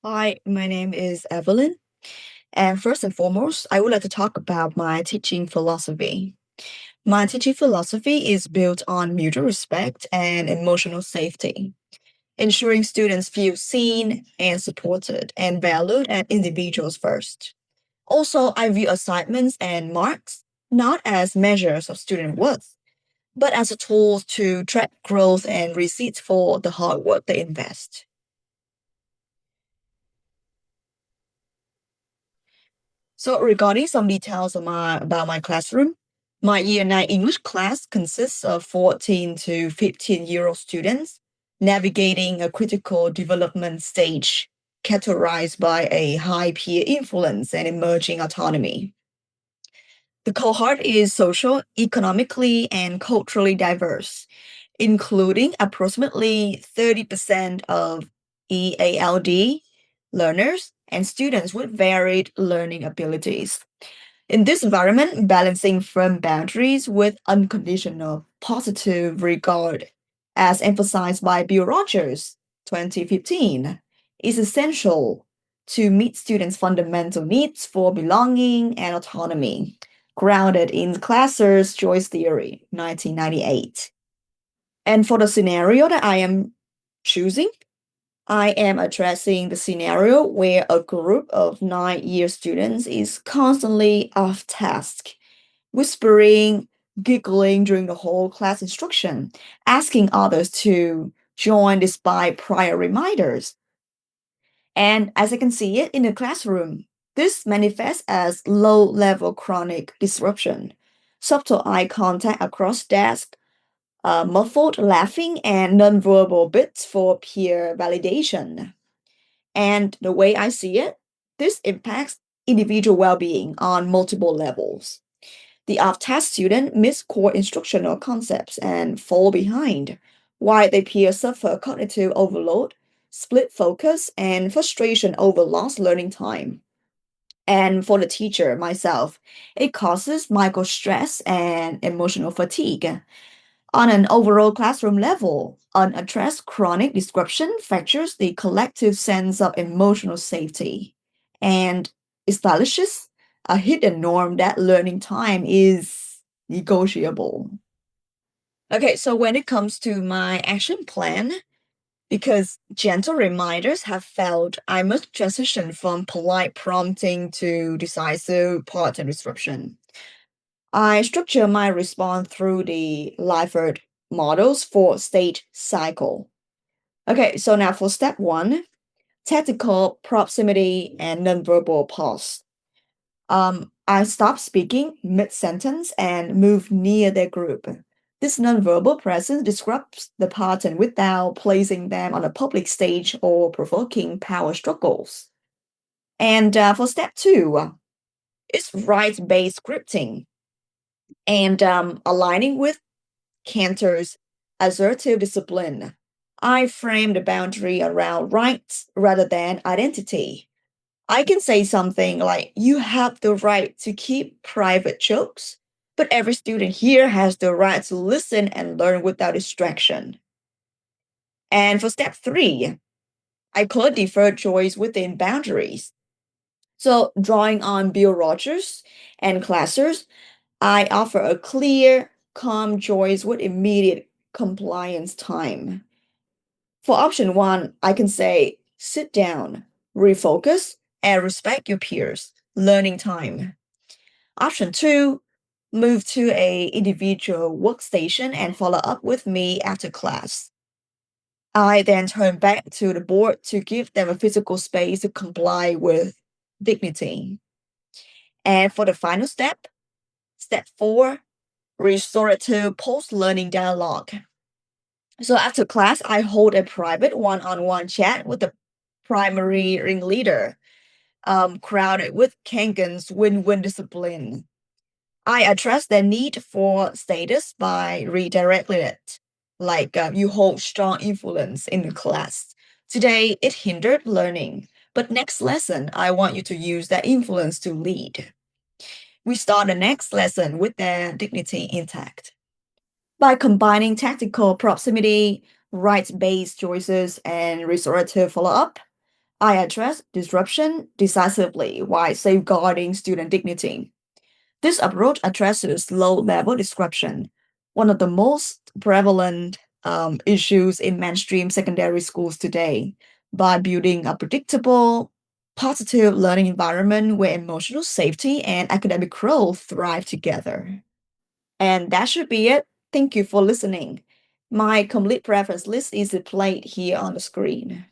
Hi, my name is Evelyn. And first and foremost, I would like to talk about my teaching philosophy. My teaching philosophy is built on mutual respect and emotional safety, ensuring students feel seen and supported and valued as individuals first. Also, I view assignments and marks not as measures of student worth, but as a tool to track growth and receipts for the hard work they invest. So regarding some details of about my classroom, my year 9 English class consists of 14 to 15-year-old students navigating a critical development stage characterized by a high peer influence and emerging autonomy. The cohort is social, economically, and culturally diverse, including approximately 30% of EALD learners and students with varied learning abilities. In this environment, balancing firm boundaries with unconditional positive regard, as emphasized by Bill Rogers, 2015, is essential to meet students' fundamental needs for belonging and autonomy, grounded in Glasser's choice theory, 1998. And for the scenario that I am choosing, I am addressing the scenario where a group of 9-year students is constantly off task, whispering, giggling during the whole class instruction, asking others to join despite prior reminders. And as I can see it in the classroom, this manifests as low level chronic disruption, subtle eye contact across desks, muffled laughing, and nonverbal bits for peer validation. And the way I see it, this impacts individual well being on multiple levels. The off-task student miss core instructional concepts and fall behind, while their peers suffer cognitive overload, split focus, and frustration over lost learning time. And for the teacher, myself, it causes micro stress and emotional fatigue. On an overall classroom level, unaddressed chronic disruption fractures the collective sense of emotional safety and establishes a hidden norm that learning time is negotiable. Okay, so when it comes to my action plan, because gentle reminders have failed, I must transition from polite prompting to decisive part and disruption. I structure my response through the Lyford models for stage cycle. Okay, so now for step one, tactical proximity and nonverbal pause. I stop speaking mid-sentence and move near their group. This nonverbal presence disrupts the pattern without placing them on a public stage or provoking power struggles. And for step two, it's right-based scripting and aligning with Cantor's assertive discipline. I frame the boundary around rights rather than identity. I can say something like, you have the right to keep private jokes, but every student here has the right to listen and learn without distraction. And for step three, I call it deferred choice within boundaries. So, drawing on Bill Rogers and Classers, I offer a clear, calm choice with immediate compliance time. For option one, I can say sit down, refocus, and respect your peers. Learning time. Option two, move to a individual workstation and follow up with me after class. I then turn back to the board to give them a physical space to comply with dignity. And for the final step, step four, restorative post-learning dialogue. So after class, I hold a private one-on-one chat with the primary ringleader, crowded with Kangan's win-win discipline. I address their need for status by redirecting it, like you hold strong influence in the class. Today, it hindered learning, but next lesson, I want you to use that influence to lead. We start the next lesson with their dignity intact. By combining tactical proximity, rights based choices, and restorative follow up, I address disruption decisively while safeguarding student dignity. This approach addresses low level disruption, one of the most prevalent issues in mainstream secondary schools today, by building a predictable, positive learning environment where emotional safety and academic growth thrive together. And that should be it. Thank you for listening. My complete preference list is displayed here on the screen.